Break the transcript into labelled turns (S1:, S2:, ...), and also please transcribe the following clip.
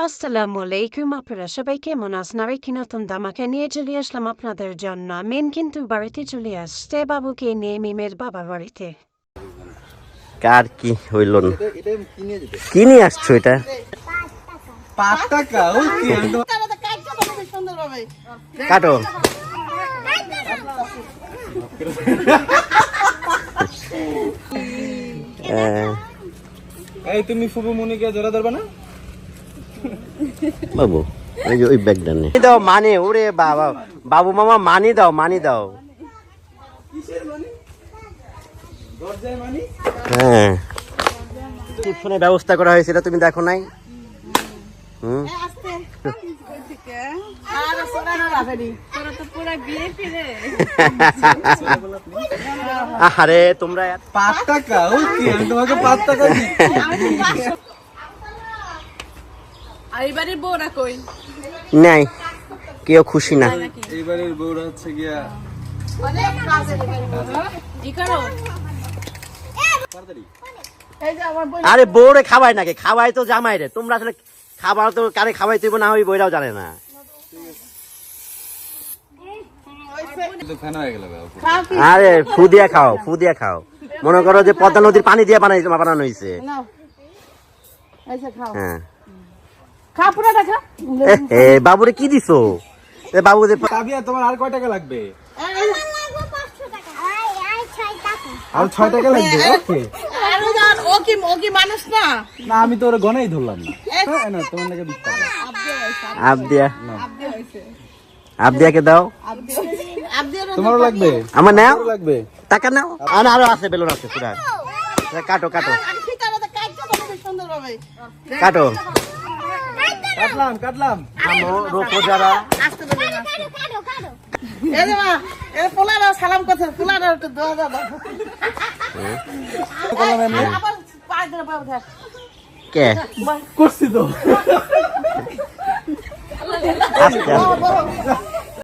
S1: আসসালামু আলাইকুম, আপনারা সবাই কেমন আছেন? আর একটি নতুন ধামাকা নিয়ে চলে আসলাম আপনাদের জন্য। মেন কিন্তু বাড়িতে চলে আসছে বাবুকে নিয়ে মিমের বাবা বাড়িতে।
S2: কার কি হইল না? কি নিয়ে আসছো এটা?
S3: 5 টাকা। ওকে
S2: কাটো।
S3: এই তুমি ফুবু মুনিকে জোড়া ধরবে না?
S2: বাবু ওই যে ওই ব্যাগটা নে দাও, মানে ওরে বাবা, বাবু মামা মানি দাও, মানি দাও।
S3: দরজায় মানি?
S2: হ্যাঁ, টিপসনের ব্যবস্থা করা হয়েছিল, তুমি দেখো নাই? হুম, আরে তোমরা
S3: 5 টাকা। ওকে আমি তোমাকে 5 টাকা দিচ্ছি।
S4: এইবারের বউরা কই?
S2: নাই, কেউ খুশি না।
S3: এইবারের বউরা হচ্ছে গিয়া
S4: ই করো।
S2: আরে বউরে খাওয়াই নাকি? খাওয়াই তো জামাই রে। তোমরা আসলে খাবার তো কারে খাওয়াই তুই না, ওই বইরাও জানে না।
S3: তো ফেনা হয়ে গেল।
S2: আরে ফু দিয়া খাও, ফু দিয়া খাও। মনে করো যে পদ্মা নদীর পানি দিয়ে বানানো হয়েছে। হ্যাঁ, এ বাবুরে কি দিছো? এ বাবু যে
S3: তাবিয়া তোমার আর কয় টাকা লাগবে? আর 6 টাকা লাগবে। ওকে
S4: ও কি মানুষ না?
S3: না আমি তো ওর গনাই ধরলাম না। না তোমার নাকি 20 টাকা।
S2: আবদিয়াকে দাও।
S3: তোমারও লাগবে?
S2: আমার নাও,
S3: তোমারও লাগবে?
S2: টাকা নাও। আরো আছে, বেলুন আছে পুরা। কাটো কাটো কাটো।
S3: কাটলাম।
S2: আমো রোপো যারা
S4: সালাম কথা পোলারা একটু দোয়া দাও।
S2: কে
S3: করছি তো।
S2: আস্তে আস্তে।